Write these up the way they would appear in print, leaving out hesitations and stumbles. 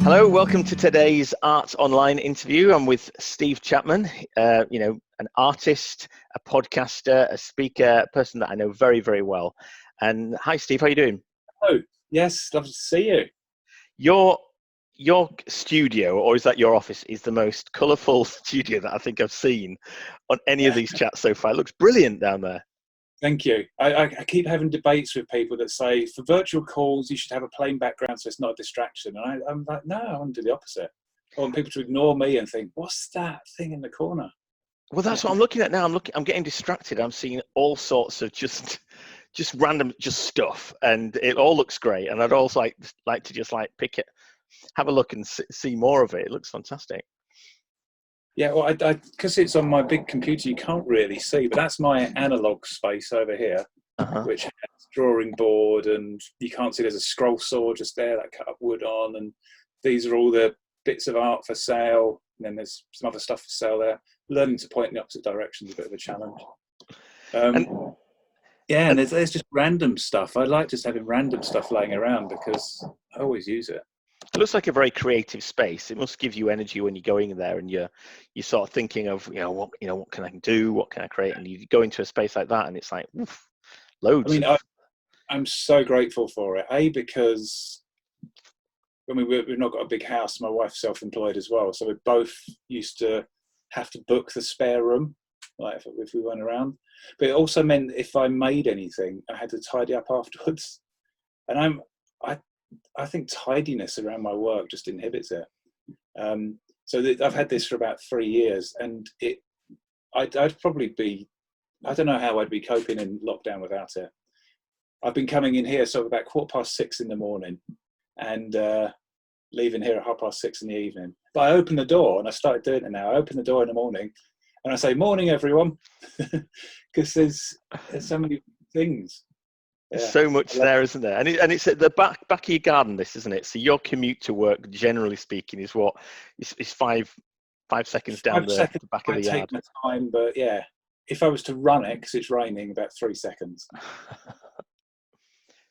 Hello, welcome to today's Art Online interview. I'm with Steve Chapman, an artist, a podcaster, a speaker, a person that I know very, very well. And hi, Steve, how are you doing? Oh, yes, lovely to see you. Your your studio, or is that your office, is the most colourful studio that I think I've seen on any of these chats so far. It looks brilliant down there. Thank you. I keep having debates with people that say for virtual calls you should have a plain background so it's not a distraction. And I'm like, no, I want to do the opposite. I want people to ignore me and think, what's that thing in the corner? Well, that's what I'm looking at now. I'm getting distracted. I'm seeing all sorts of just random stuff, and it all looks great. And I'd also like to just pick it, have a look, and see more of it. It looks fantastic. Yeah, well, because it's on my big computer, you can't really see, but that's my analog space over here, Uh-huh. which has drawing board, and you can't see there's a scroll saw just there that I cut up wood on, and these are all the bits of art for sale, and then there's some other stuff for sale there. Learning to point in the opposite direction is a bit of a challenge. And, Yeah, and and there's just random stuff. I like just having random stuff laying around because I always use it. it looks like a very creative space. It must give you energy when you're going there, and you're sort of thinking of what can I do, what can I create, and you go into a space like that, and it's like oof, I loads mean, of. I'm so grateful for it. Because we've not got a big house. My wife's self-employed as well, so we both used to have to book the spare room, like if we went around. But it also meant if I made anything, I had to tidy up afterwards. And I think tidiness around my work just inhibits it. I've had this for about 3 years, and I'd probably be, I don't know how I'd be coping in lockdown without it. I've been coming in here sort of about 6:15 in the morning, and leaving here at 6:30 in the evening. But I open the door, and I started doing it now. I open the door in the morning, and I say, "Morning, everyone," because there's so many things. There's Yeah, so much there, isn't there? And it's at the back of your garden, this, isn't it? So your commute to work, generally speaking, is what is 5 seconds down five the seconds back of might the take yard. my time, but yeah, if I was to run it because it's raining, about 3 seconds.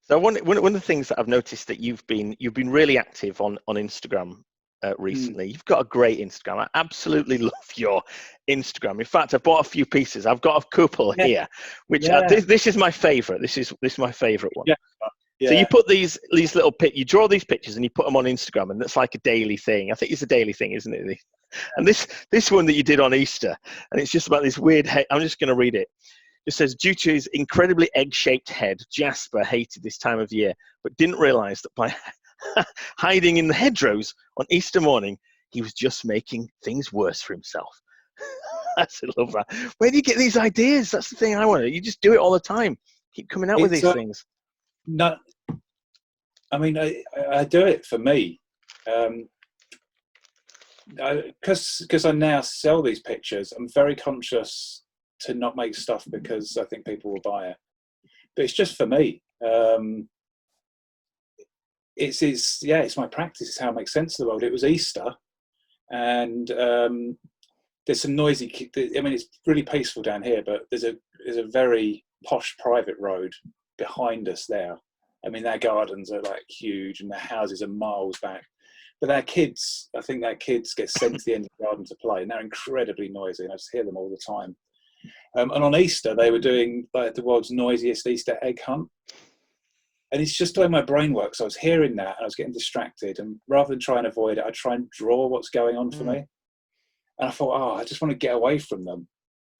So one of the things that I've noticed that you've been really active on Instagram Mm. recently. You've got a great Instagram. I absolutely love your Instagram. In fact, I bought a few pieces. I've got a couple Yeah, here, which yeah, this is my favorite. This is my favorite one. yeah, So you yeah. put these little you draw these pictures and you put them on Instagram, and that's like a daily thing. I think it's a daily thing, isn't it? And this one that you did on Easter, and it's just about this weird. I'm just going to read it. It says, due to his incredibly egg-shaped head, Jasper hated this time of year, but didn't realise that by hiding in the hedgerows on Easter morning, he was just making things worse for himself. I love that. Where do you get these ideas? That's the thing I want. You just do it all the time. Keep coming out with It's these things. not. I mean, I do it for me, because I now sell these pictures. I'm very conscious to not make stuff because I think people will buy it, but it's just for me. It's my practice. It's how I make sense of the world. It was Easter, and there's some noisy. I mean, it's really peaceful down here, but there's a very posh private road behind us there. I mean, their gardens are like huge, and their houses are miles back. But their kids, I think their kids get sent to the end of the garden to play, and they're incredibly noisy, and I just hear them all the time. And on Easter, they were doing like the world's noisiest Easter egg hunt. And it's just the way my brain works. I was hearing that, and I was getting distracted. And rather than try and avoid it, I try and draw what's going on for me. And I thought, I just want to get away from them.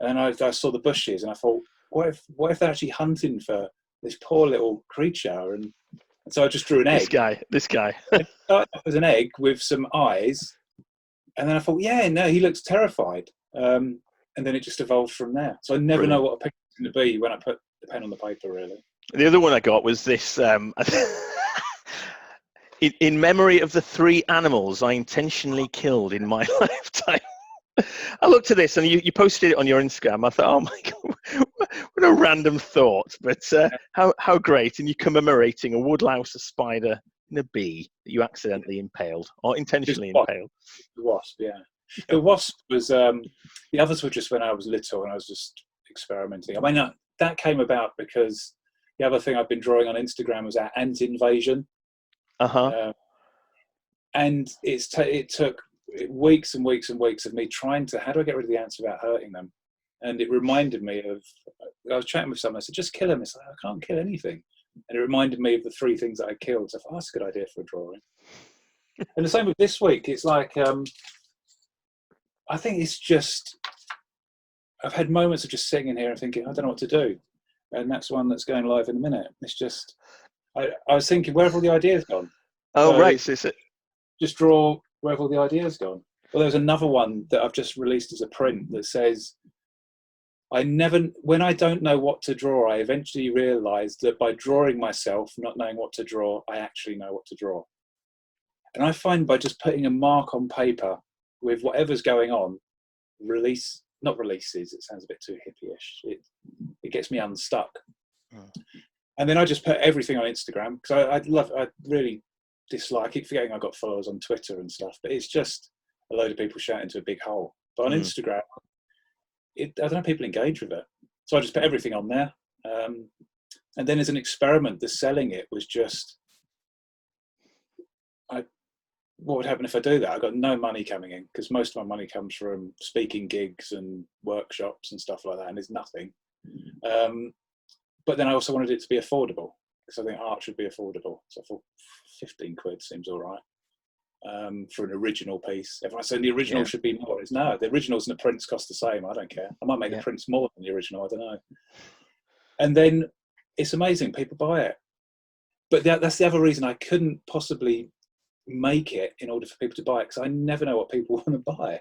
And I saw the bushes, and I thought, what if they're actually hunting for this poor little creature? And so I just drew an egg. This guy. It started off as an egg with some eyes, and then I thought, yeah, no, he looks terrified. And then it just evolved from there. So I never know Brilliant. what a picture's going to be when I put the pen on the paper, really. The other one I got was this. In memory of the 3 animals I intentionally killed in my lifetime. I looked at this and you posted it on your Instagram. I thought, oh my God, what a random thought. But how great. And you're commemorating a woodlouse, a spider, and a bee that you accidentally impaled or intentionally impaled. The wasp, yeah. The wasp was, the others were just when I was little and I was just experimenting. I mean, that came about because the other thing I've been drawing on Instagram was our ant invasion. Uh-huh. And it took weeks and weeks and weeks of me trying to, how do I get rid of the ants without hurting them? And it reminded me of, I was chatting with someone, I said, just kill them. It's like, I can't kill anything. And it reminded me of the 3 things that I killed. So I thought, oh, that's a good idea for a drawing. And the same with this week. It's like, I think it's just, I've had moments of just sitting in here and thinking, I don't know what to do. And that's one that's going live in a minute. It's just, I was thinking, where have all the ideas gone? Oh, So right. So it's just draw where have all the ideas gone. Well, there's another one that I've just released as a print that says, when I don't know what to draw, I eventually realized that by drawing myself, not knowing what to draw, I actually know what to draw. And I find by just putting a mark on paper with whatever's going on, not releases, it sounds a bit too hippie-ish. It gets me unstuck. And then I just put everything on Instagram because I really dislike, I keep forgetting I've got followers on Twitter and stuff, but it's just a load of people shouting into a big hole. But on Instagram, I don't know, people engage with it. So I just put everything on there. And then as an experiment, the selling it was just, what would happen if I do that? I got no money coming in because most of my money comes from speaking gigs and workshops and stuff like that, and there's nothing. But then I also wanted it to be affordable because I think art should be affordable. So I thought 15 quid seems all right for an original piece. Everyone saying the original should be more. No, the originals and the prints cost the same. I don't care. I might make the prints more than the original. I don't know. And then it's amazing. People buy it. But that's the other reason I couldn't possibly make it in order for people to buy it, because I never know what people want to buy.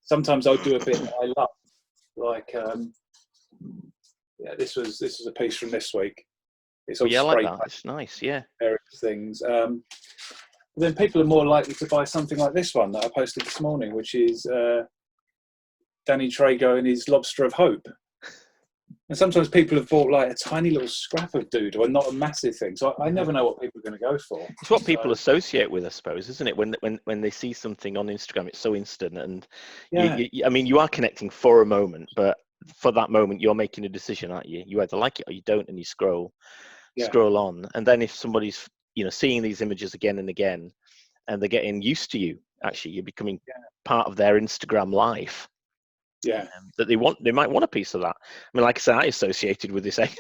Sometimes I'll do a bit that I love, like this was a piece from this week. It's all like that. It's nice, various things. Then people are more likely to buy something like this one that I posted this morning, which is Danny Trejo and his Lobster of Hope. And sometimes people have bought like a tiny little scrap of doodle and not a massive thing. So I never know what people are going to go for. It's what people associate with, I suppose, isn't it? When they see something on Instagram, it's so instant. And I mean, you are connecting for a moment, but for that moment, you're making a decision, aren't you? You either like it or you don't, and you scroll on. And then if somebody's, seeing these images again and again, and they're getting used to you, actually, you're becoming part of their Instagram life. That they might want a piece of that. I mean, like I said, I associated with this egg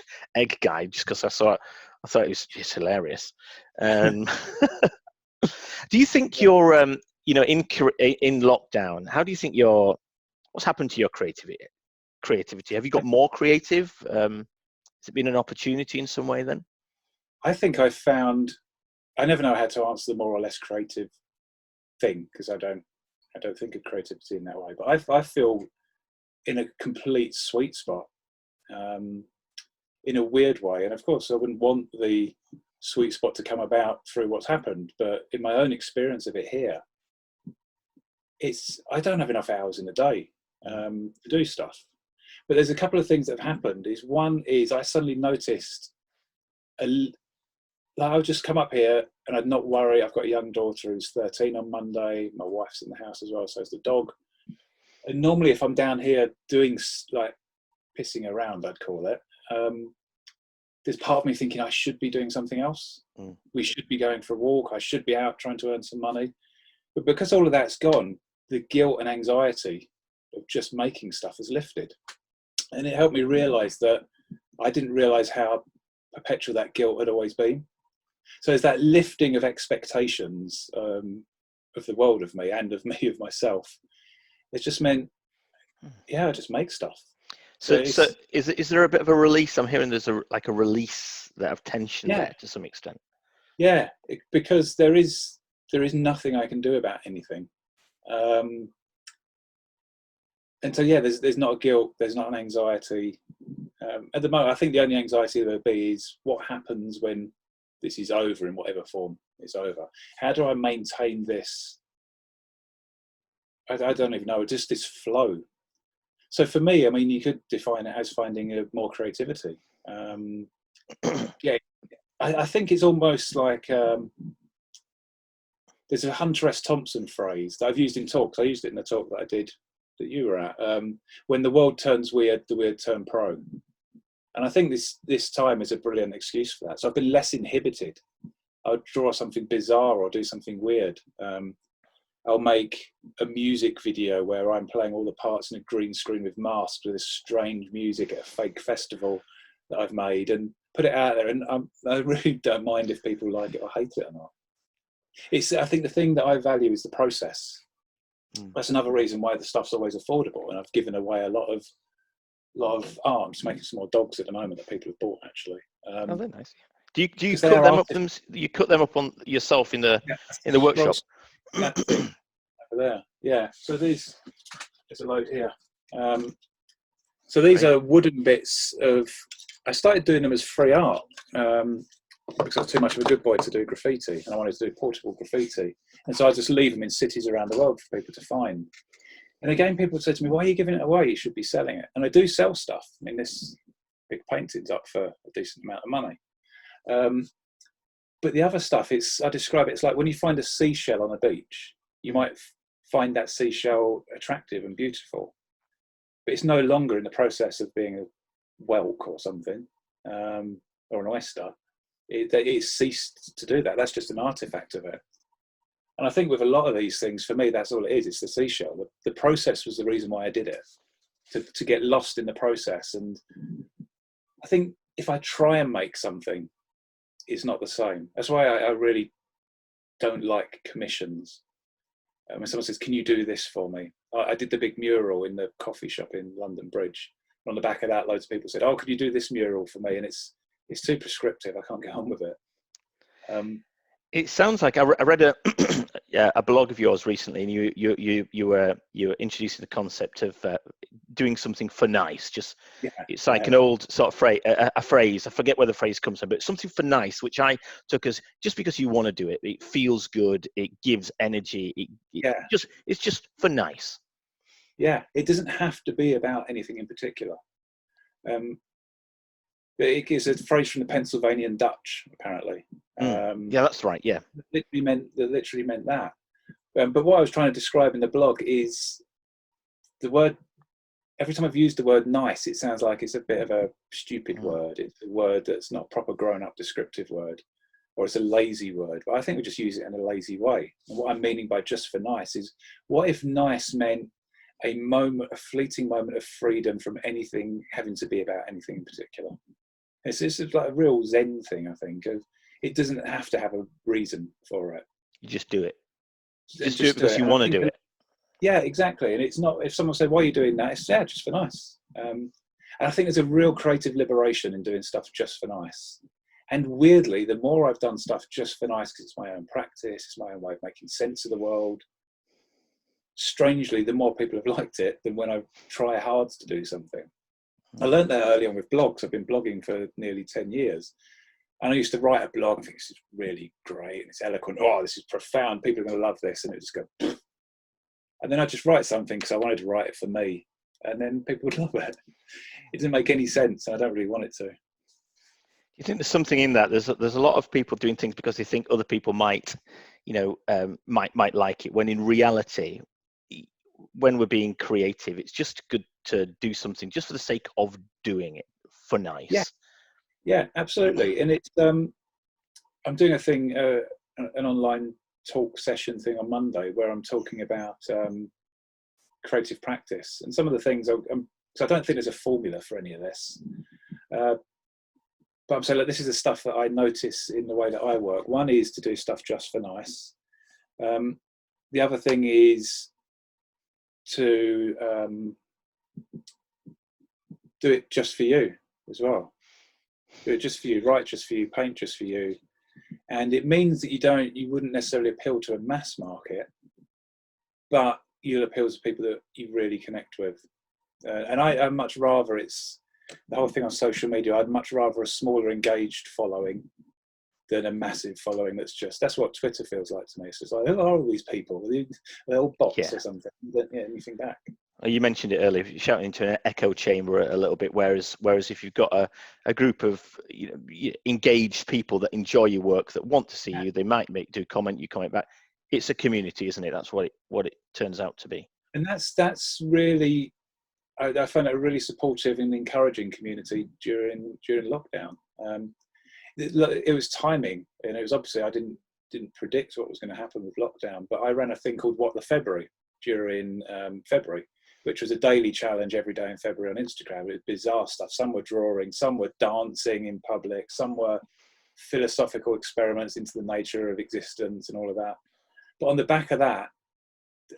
guy just because I thought it was just hilarious. Do you think you're in lockdown, how do you think what's happened to your creativity? Have you got more creative? Has it been an opportunity in some way then? I think I never know how to answer the more or less creative thing, because I don't think of creativity in that way, but I feel in a complete sweet spot, in a weird way. And of course, I wouldn't want the sweet spot to come about through what's happened, but in my own experience of it here, I don't have enough hours in the day to do stuff. But there's a couple of things that have happened. One is I suddenly noticed, I'll just come up here and I'd not worry. I've got a young daughter who's 13 on Monday. My wife's in the house as well, so is the dog. And normally if I'm down here doing like pissing around, I'd call it, there's part of me thinking I should be doing something else. We should be going for a walk. I should be out trying to earn some money. But because all of that's gone, the guilt and anxiety of just making stuff has lifted. And it helped me realize that I didn't realize how perpetual that guilt had always been. So it's that lifting of expectations of the world of me and of me, of myself. It's just meant, I just make stuff. So is there a bit of a release? I'm hearing there's a release of tension there to some extent. Yeah, because there is nothing I can do about anything. And so there's not a guilt, there's not an anxiety. At the moment, I think the only anxiety there will be is what happens when this is over, in whatever form it's over. How do I maintain this? I don't even know, just this flow. So for me, I mean, you could define it as finding more creativity. I think it's almost like there's a Hunter S. Thompson phrase that I've used in talks. I used it in the talk that I did that you were at. When the world turns weird, the weird turn pro. And I think this time is a brilliant excuse for that. So I've been less inhibited I'll draw something bizarre or do something weird. I'll make a music video where I'm playing all the parts in a green screen with masks with this strange music at a fake festival that I've made, and put it out there. And I really don't mind if people like it or hate it or not. I think the thing that I value is the process. That's another reason why the stuff's always affordable. And I've given away a lot of art. I'm just making some more dogs at the moment that people have bought, actually. Oh, they're nice. Do you 'cause cut they're them up? artists. You cut them up on yourself in the Yeah, workshop? that's it. Over there. Yeah. So there's a load here. So these are wooden bits of. I started doing them as free art because I was too much of a good boy to do graffiti, and I wanted to do portable graffiti. And so I just leave them in cities around the world for people to find. And again, people said to me, "Why are you giving it away? You should be selling it." And I do sell stuff. I mean, this big painting's up for a decent amount of money. But the other stuff, I describe it's like when you find a seashell on a beach, you might find that seashell attractive and beautiful, but it's no longer in the process of being a whelk or something, or an oyster. It's ceased to do that. That's just an artifact of it. And I think with a lot of these things, for me, that's all it is. It's the seashell. The process was the reason why I did it, to get lost in the process. And I think if I try and make something, it's not the same. That's why I really don't like commissions. When someone says, "Can you do this for me?" I did the big mural in the coffee shop in London Bridge. And on the back of that, loads of people said, "Oh, could you do this mural for me?" And it's too prescriptive. I can't get on with it. It sounds like I read a blog of yours recently, and you were introducing the concept of doing something for nice. It's like an old sort of phrase, a phrase. I forget where the phrase comes from, but something for nice, which I took as just because you want to do it, it feels good, it gives energy. It's just for nice. Yeah, it doesn't have to be about anything in particular. It is a phrase from the Pennsylvanian Dutch, apparently. Yeah, that's right. Yeah, that literally meant that. But what I was trying to describe in the blog is the word. Every time I've used the word "nice," it sounds like it's a bit of a stupid word. It's a word that's not a proper grown-up descriptive word, or it's a lazy word. But I think we just use it in a lazy way. And what I'm meaning by "just for nice" is, what if nice meant a fleeting moment of freedom from anything having to be about anything in particular? It's like a real Zen thing, I think. It doesn't have to have a reason for it. You just do it. Just do it because you want to do it. Yeah, exactly. And it's not, if someone said, "Why are you doing that?" It's just for nice. And I think there's a real creative liberation in doing stuff just for nice. And weirdly, the more I've done stuff just for nice, because it's my own practice, it's my own way of making sense of the world, strangely, the more people have liked it than when I try hard to do something. I learned that early on with blogs. I've been blogging for nearly 10 years. And I used to write a blog and think, "This is really great and it's eloquent. Oh, this is profound. People are going to love this." And it would just go, pfft. And then I just write something because I wanted to write it for me. And then people would love it. It didn't make any sense. And I don't really want it to. You think there's something in that? There's a lot of people doing things because they think other people might like it. When in reality, when we're being creative, it's just good to do something just for the sake of doing it for nice. Yeah, absolutely. And it's I'm doing a thing, an online talk session thing on Monday where I'm talking about creative practice and some of the things. So I don't think there's a formula for any of this, but I'm saying, look, this is the stuff that I notice in the way that I work. One is to do stuff just for nice. The other thing is to do it just for you as well. Do it just for you, write just for you, paint just for you. And it means that you wouldn't necessarily appeal to a mass market, but you'll appeal to people that you really connect with. And I'd much rather, it's the whole thing on social media, I'd much rather a smaller engaged following than a massive following that's what Twitter feels like to me. It's just like, who are all these people? They're all bots or something. Anything back. You mentioned it earlier, shouting into an echo chamber a little bit. Whereas if you've got a group of engaged people that enjoy your work, that want to see you, they might do comment, you comment back. It's a community, isn't it? That's what it turns out to be. And that's really, I find it a really supportive and encouraging community during lockdown. it was timing, and it was obviously I didn't predict what was going to happen with lockdown. But I ran a thing called What the February during February, which was a daily challenge every day in February on Instagram. It was bizarre stuff. Some were drawing, some were dancing in public, some were philosophical experiments into the nature of existence and all of that. But on the back of that,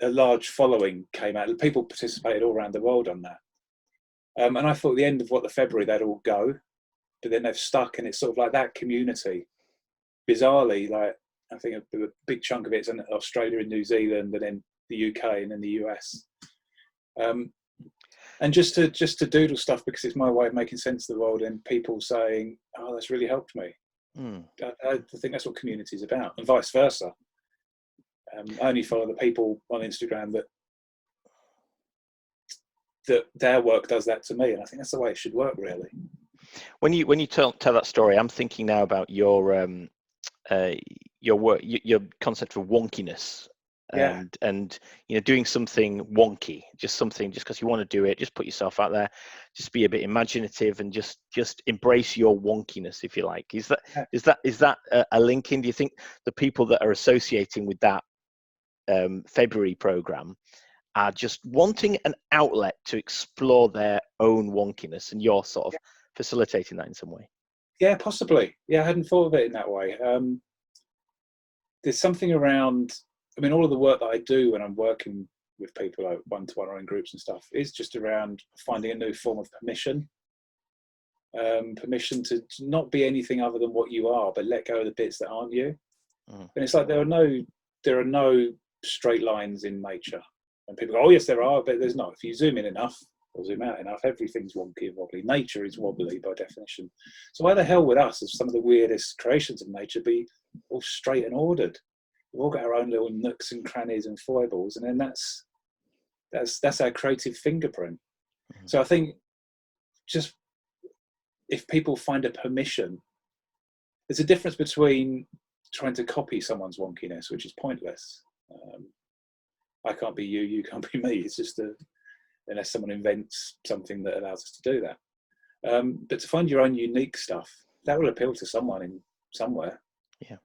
a large following came out. People participated all around the world on that. And I thought at the end of What the February, they'd all go, but then they've stuck, and it's sort of like that community. Bizarrely, like I think a big chunk of it's in Australia and New Zealand, and then the UK and then the US. And just to doodle stuff because it's my way of making sense of the world, and people saying, "Oh, that's really helped me." I think that's what community is about, and vice versa. I only follow the people on Instagram that their work does that to me, and I think that's the way it should work, really. When you tell that story, I'm thinking now about your work, your concept of wonkiness, and doing something wonky, just because you want to do it, just put yourself out there, just be a bit imaginative, and just embrace your wonkiness, if you like. Is that a link in? Do you think the people that are associating with that February program are just wanting an outlet to explore their own wonkiness, and you're sort of facilitating that in some way? Yeah, possibly. Yeah, I hadn't thought of it in that way. There's something around, I mean, all of the work that I do when I'm working with people, like one-to-one or in groups and stuff, is just around finding a new form of permission. Permission to not be anything other than what you are, but let go of the bits that aren't you. And it's like there are no straight lines in nature. And people go, "Oh yes, there are," but there's not. If you zoom in enough or zoom out enough, everything's wonky and wobbly. Nature is wobbly by definition. So why the hell would us, as some of the weirdest creations of nature, be all straight and ordered? We've all got our own little nooks and crannies and foibles, and then that's our creative fingerprint. So I think just if people find a permission, there's a difference between trying to copy someone's wonkiness, which is pointless. I can't be you, you can't be me. It's just unless someone invents something that allows us to do that. But to find your own unique stuff, that will appeal to someone in somewhere. Yeah.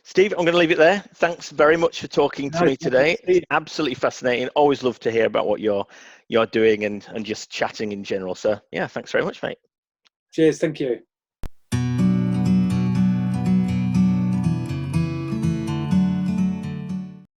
Steve, I'm going to leave it there. Thanks very much for talking to me today. It's absolutely fascinating. Always love to hear about what you're doing and just chatting in general. So yeah, thanks very much, mate. Cheers. Thank you.